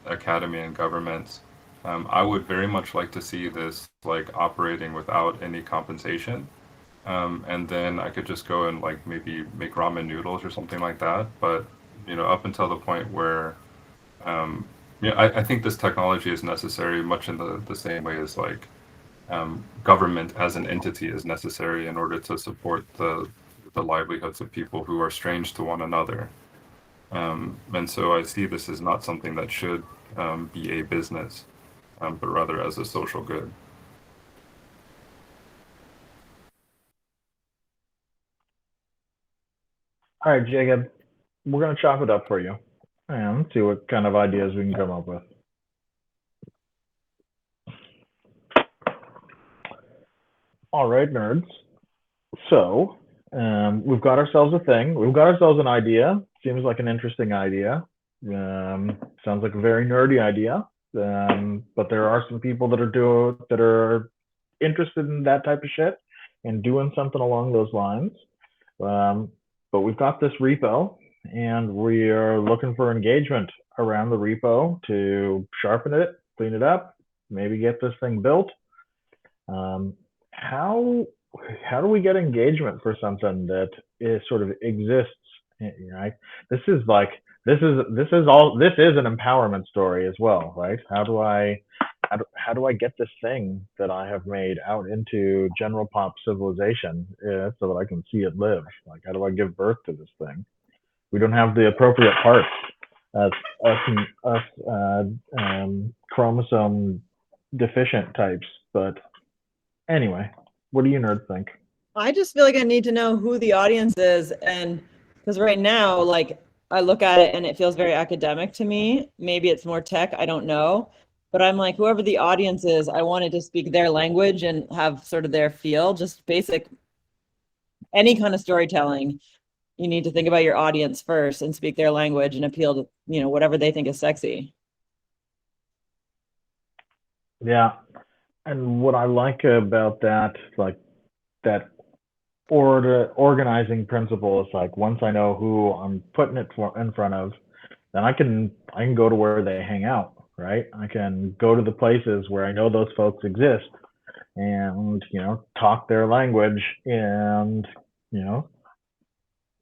academy and governments. I would very much like to see this like operating without any compensation. And then I could just go and like maybe make ramen noodles or something like that. But up until the point where, I think this technology is necessary much in the same way as like government as an entity is necessary in order to support the livelihoods of people who are strange to one another. And so I see this as not something that should be a business, but rather as a social good. All right, Jacob, we're going to chop it up for you and see what kind of ideas we can come up with. All right, nerds. So we've got ourselves a thing. We've got ourselves an idea. Seems like an interesting idea. Sounds like a very nerdy idea. But there are some people that are interested in that type of shit and doing something along those lines. But we've got this repo, and we are looking for engagement around the repo to sharpen it, clean it up, maybe get this thing built. How do we get engagement for something that is sort of exists? Right? This is an empowerment story as well, right? How do I get this thing that I have made out into general pop civilization so that I can see it live? Like, how do I give birth to this thing? We don't have the appropriate parts. Us chromosome deficient types. But anyway, what do you nerds think? I just feel like I need to know who the audience is, and because right now, like, I look at it and it feels very academic to me. Maybe it's more tech, I don't know. But I'm like, whoever the audience is, I wanted to speak their language and have sort of their feel, just basic, any kind of storytelling. You need to think about your audience first and speak their language and appeal to, whatever they think is sexy. Yeah. And what I like about that, like that organizing principle is like once I know who I'm putting it in front of, then I can go to where they hang out, right? I can go to the places where I know those folks exist and, talk their language and, you know,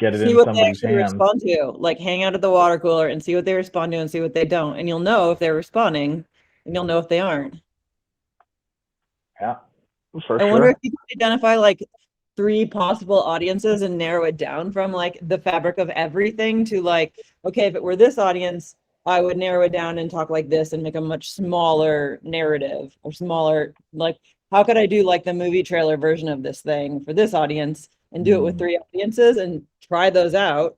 get it See in what they somebody's actually hands. respond to. Like hang out at the water cooler and see what they respond to and see what they don't. And you'll know if they're responding and you'll know if they aren't. Yeah, for I wonder if sure. you could identify like 3 possible audiences and narrow it down from like the fabric of everything to like, okay, if it were this audience, I would narrow it down and talk like this and make a much smaller narrative or smaller, like, how could I do like the movie trailer version of this thing for this audience and do it with 3 audiences and try those out?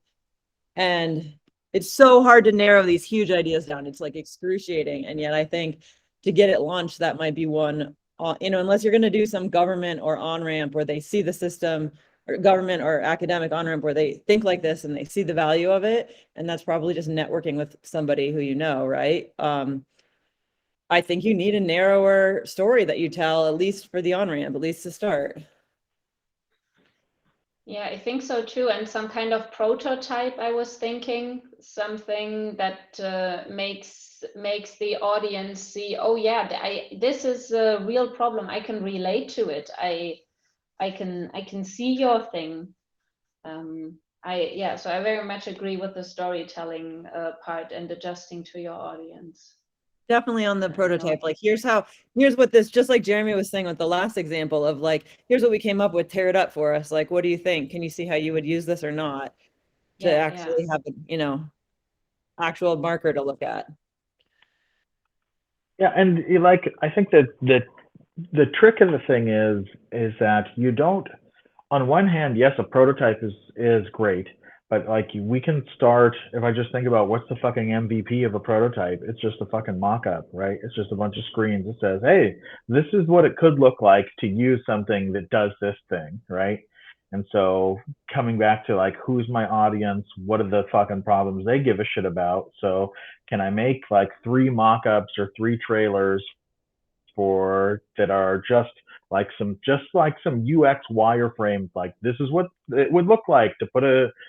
And it's so hard to narrow these huge ideas down. It's like excruciating. And yet I think to get it launched, that might be one, unless you're going to do some government or on-ramp where they see the system, or government or academic on-ramp where they think like this and they see the value of it. And that's probably just networking with somebody who you know, right? I think you need a narrower story that you tell, at least for the on-ramp, at least to start. Yeah, I think so too. And some kind of prototype, I was thinking, something that makes the audience see, oh yeah, this is a real problem. I can relate to it. I can see your thing. So I very much agree with the storytelling part and adjusting to your audience. Definitely on the prototype, like here's what this, just like Jeremy was saying with the last example of like, here's what we came up with, tear it up for us. Like, what do you think? Can you see how you would use this or not? To Yeah, actually have a, actual marker to look at. Yeah, and I think that the trick of the thing is that you don't. On one hand, yes, a prototype is great, but like we can start. If I just think about what's the fucking MVP of a prototype, it's just a fucking mock-up, right? It's just a bunch of screens that says, "Hey, this is what it could look like to use something that does this thing," right? And so coming back to like, who's my audience? What are the fucking problems they give a shit about? So can I make like 3 mock-ups or 3 trailers for that are just like some UX wireframes. Like this is what it would look like to put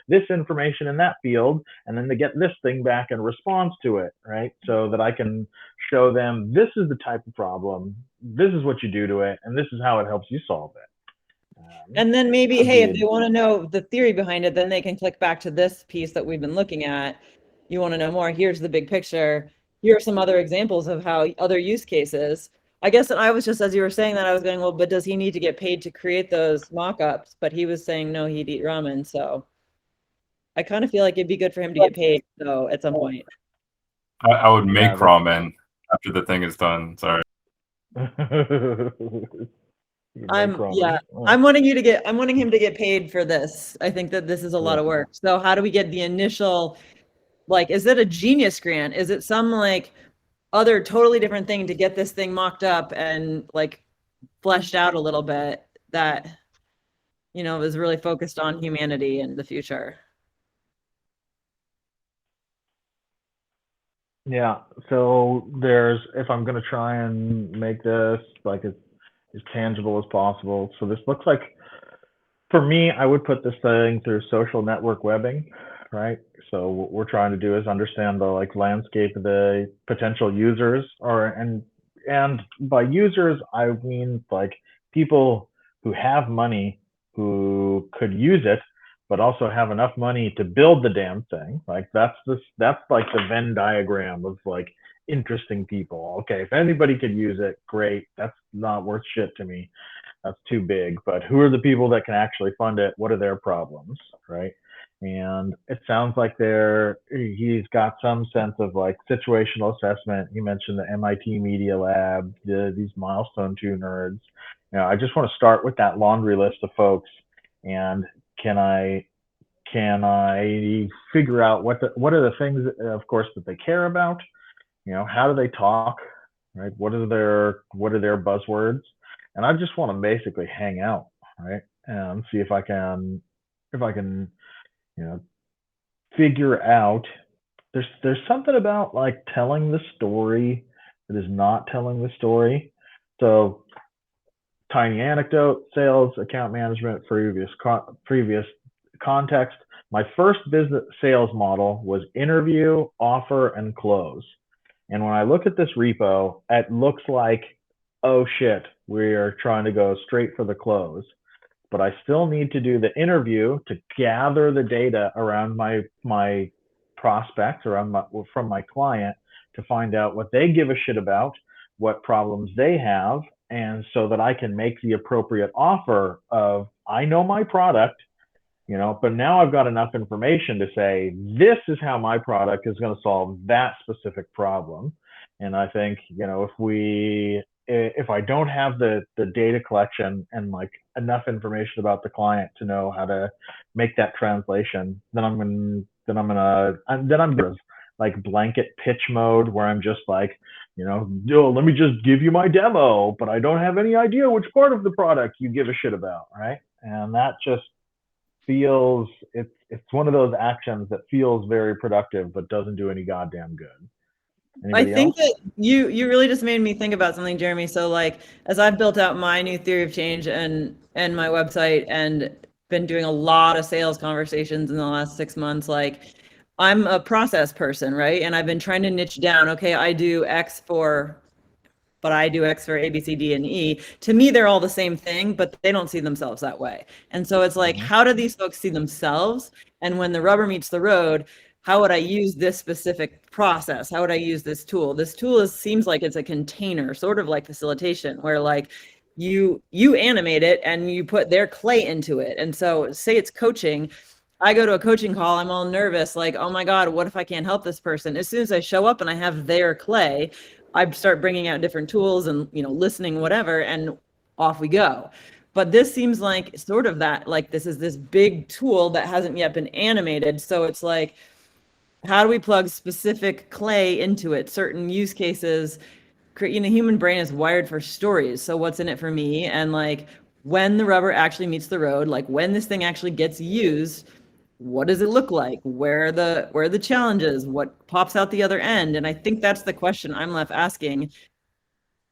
this information in that field, and then to get this thing back in response to it, right? So that I can show them this is the type of problem, this is what you do to it, and this is how it helps you solve it. And then maybe, hey, if they want to know the theory behind it, then they can click back to this piece that we've been looking at. You want to know more? Here's the big picture. Here are some other examples of how other use cases. I guess I was just, as you were saying that, I was going, well, but does he need to get paid to create those mock-ups? But he was saying, no, he'd eat ramen. So I kind of feel like it'd be good for him to get paid, though, at some point. I would make ramen after the thing is done. Sorry. I'm wanting him to get paid for this. I think that this is a lot of work. So how do we get the initial, like, is it a Genius grant? Is it some like other totally different thing to get this thing mocked up and like fleshed out a little bit that, is really focused on humanity and the future? Yeah. So if I'm going to try and make this like as tangible as possible. So this looks like, for me, I would put this thing through social network webbing, right? So what we're trying to do is understand the like landscape of the potential users, and by users I mean like people who have money who could use it, but also have enough money to build the damn thing. Like that's like the Venn diagram of like interesting people. Okay, if anybody could use it, great. That's not worth shit to me. That's too big. But who are the people that can actually fund it? What are their problems, right? And it sounds like he's got some sense of like situational assessment. He mentioned the MIT Media Lab, these Milestone 2 nerds. I just want to start with that laundry list of folks, and can I figure out what are the things, of course, that they care about? How do they talk, right? What are their buzzwords? And I just want to basically hang out, right, and see if I can figure out. There's something about like telling the story It is not telling the story. So tiny anecdote, sales, account management, previous context. My first business sales model was interview, offer, and close. And when I look at this repo, it looks like, oh shit, we're trying to go straight for the close. But I still need to do the interview to gather the data around my prospects, from my client, to find out what they give a shit about, what problems they have, and so that I can make the appropriate offer of, I know my product, but now I've got enough information to say, this is how my product is going to solve that specific problem. And I think, if I don't have the data collection and like enough information about the client to know how to make that translation, then I'm like blanket pitch mode where I'm just like, let me just give you my demo, but I don't have any idea which part of the product you give a shit about, right? And that just feels, it's one of those actions that feels very productive but doesn't do any goddamn good. Anybody I think else? that you really just made me think about something, Jeremy. So like, as I've built out my new theory of change and my website and been doing a lot of sales conversations in the last 6 months, like I'm a process person, right? And I've been trying to niche down. Okay, I do X for A, B, C, D, and E. To me, they're all the same thing, but they don't see themselves that way. And so it's like, how do these folks see themselves? And when the rubber meets the road, how would I use this specific process? How would I use this tool? This tool seems like it's a container, sort of like facilitation, where like you animate it and you put their clay into it. And so say it's coaching. I go to a coaching call, I'm all nervous, like, oh my God, what if I can't help this person? As soon as I show up and I have their clay, I start bringing out different tools and, listening, whatever, and off we go. But this seems like sort of that, like this is this big tool that hasn't yet been animated. So it's like, how do we plug specific clay into it? Certain use cases, human brain is wired for stories. So what's in it for me? And like, when the rubber actually meets the road, like when this thing actually gets used, what does it look like? Where are the challenges? What pops out the other end? And I think that's the question I'm left asking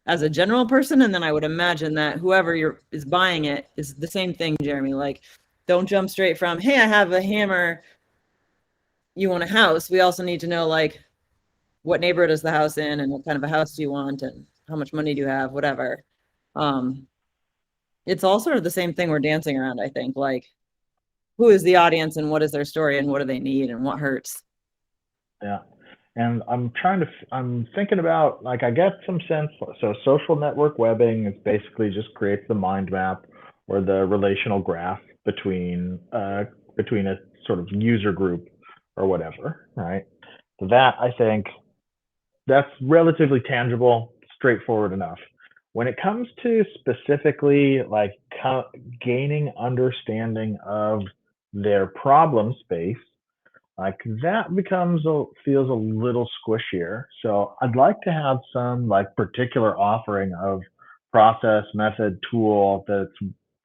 as a general person. And then I would imagine that whoever is buying it is the same thing, Jeremy. Like, don't jump straight from, hey, I have a hammer, you want a house. We also need to know like what neighborhood is the house in and what kind of a house do you want and how much money do you have, whatever. It's all sort of the same thing we're dancing around, I think. Like, who is the audience and what is their story and what do they need and what hurts? Yeah. And I'm thinking about, like, I get some sense. So social network webbing is basically just creates the mind map or the relational graph between a sort of user group or whatever, right? So that, I think, that's relatively tangible, straightforward enough. When it comes to specifically like gaining understanding of their problem space, like that feels a little squishier. So I'd like to have some like particular offering of process, method, tool that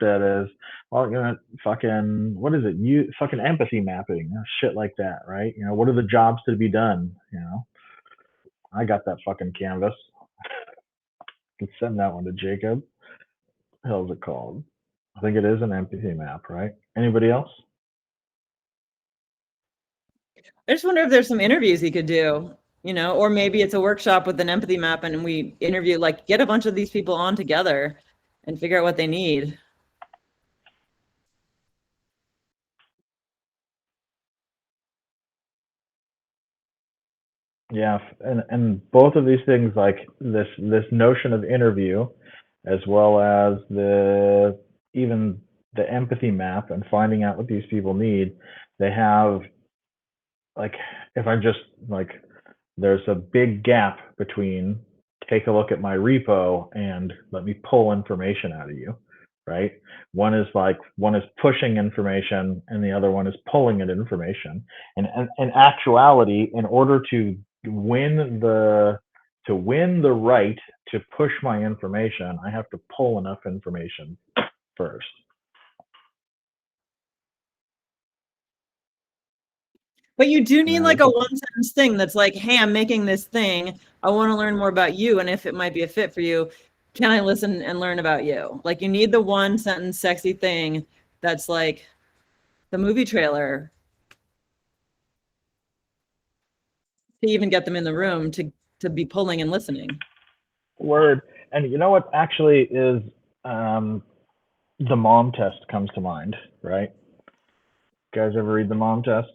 is, well, fucking, what is it? Fucking empathy mapping, shit like that, right? What are the jobs to be done? I got that fucking canvas. Can send that one to Jacob. What the hell is it called? I think it is an empathy map, right? Anybody else? I just wonder if there's some interviews he could do, or maybe it's a workshop with an empathy map and we interview, like get a bunch of these people on together and figure out what they need. Yeah, and both of these things, like this notion of interview, as well as even the empathy map and finding out what these people need, they have, like, if I just like, there's a big gap between take a look at my repo and let me pull information out of you, right? One is pushing information and the other one is pulling at information. And in actuality, in order to win the right to push my information, I have to pull enough information first. But you do need like a one sentence thing that's like, hey, I'm making this thing. I want to learn more about you. And if it might be a fit for you, can I listen and learn about you? Like you need the one sentence sexy thing that's like the movie trailer to even get them in the room to be pulling and listening. Word. And you know what actually is the mom test comes to mind, right? You guys ever read the mom test?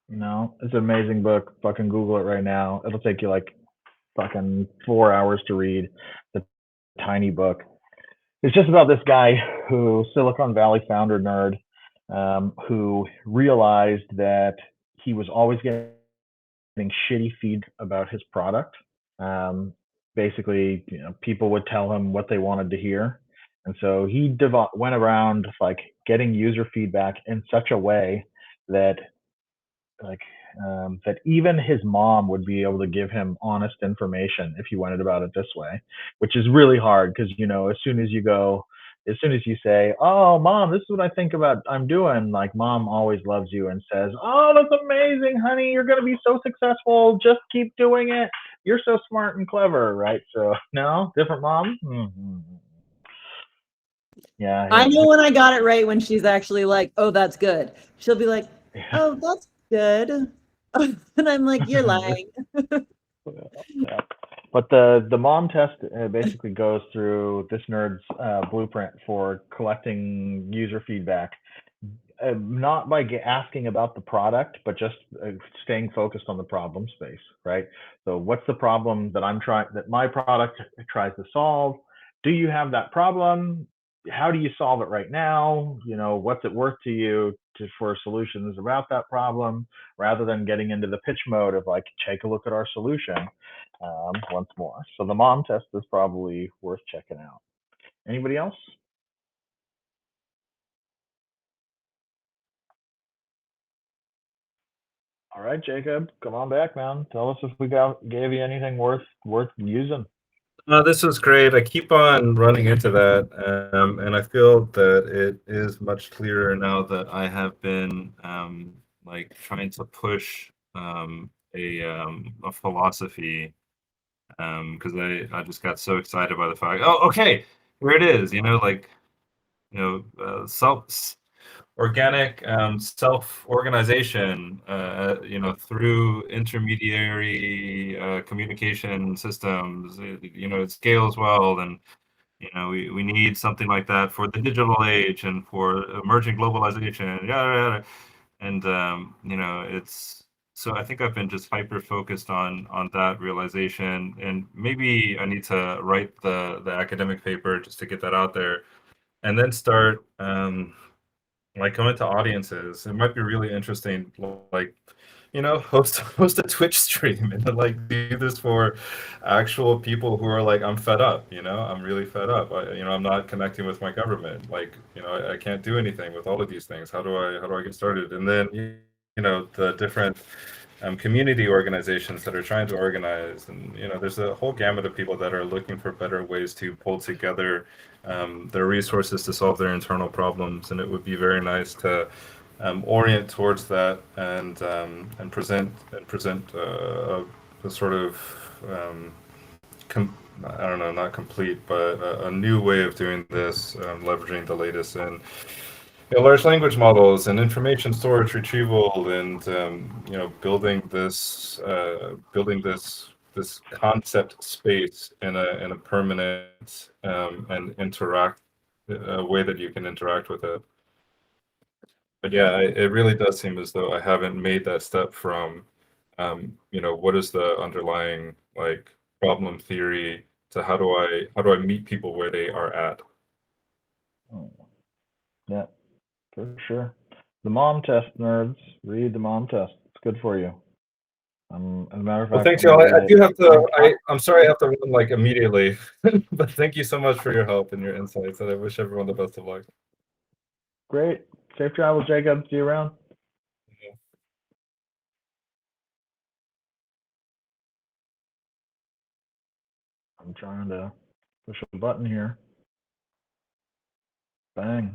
No, it's an amazing book. Fucking Google it right now. It'll take you like fucking 4 hours to read. The tiny book. It's just about this guy who Silicon Valley founder nerd, who realized that he was always getting shitty feed about his product. Basically, people would tell him what they wanted to hear, and so he went around like getting user feedback in such a way that like that even his mom would be able to give him honest information if he went about it this way, which is really hard because as soon as you say, "Oh, mom, this is what I think about I'm doing," like mom always loves you and says, "Oh, that's amazing, honey. You're gonna be so successful. Just keep doing it. You're so smart and clever," right? So no, different mom. Mm-hmm. Yeah, I know when I got it right when she's actually like, "Oh, that's good." She'll be like, "Oh, that's good," and I'm like, "You're lying." Yeah. But the mom test basically goes through this nerd's blueprint for collecting user feedback, not by asking about the product, but just staying focused on the problem space, right? So what's the problem that my product tries to solve? Do you have that problem? How do you solve it right now? What's it worth to you for solutions about that problem, rather than getting into the pitch mode of like, take a look at our solution once more. So the mom test is probably worth checking out. Anybody else? All right, Jacob, come on back, man. Tell us if we gave you anything worth using. This was great. I keep on running into that, and I feel that it is much clearer now that I have been like trying to push a philosophy, because I just got so excited by the fact. Oh, okay, here it is. Like organic self-organization, through intermediary communication systems. It scales well, and we need something like that for the digital age and for emerging globalization. Yeah, and it's so I think I've been just hyper focused on that realization, and maybe I need to write the academic paper just to get that out there, and then start like going to audiences. It might be really interesting, like host a Twitch stream and then like do this for actual people who are like, I'm fed up. I'm really fed up. I'm not connecting with my government. Like, I can't do anything with all of these things. How do I get started? And then the different community organizations that are trying to organize, and there's a whole gamut of people that are looking for better ways to pull together their resources to solve their internal problems. And it would be very nice to orient towards that, and present a sort of I don't know, not complete, but a new way of doing this, leveraging the latest in large language models and information storage retrieval, and building this concept space in a permanent and interact a way that you can interact with it. But yeah, it really does seem as though I haven't made that step from what is the underlying like problem theory to how do I meet people where they are at. Yeah, for sure. The mom test, nerds. Read the mom test. It's good for you. As a matter of fact, Well, thanks, y'all. I do have to. I'm sorry, I have to run like immediately, but thank you so much for your help and your insights, and I wish everyone the best of luck. Great. Safe travels, Jacob. See you around. I'm trying to push a button here. Bang.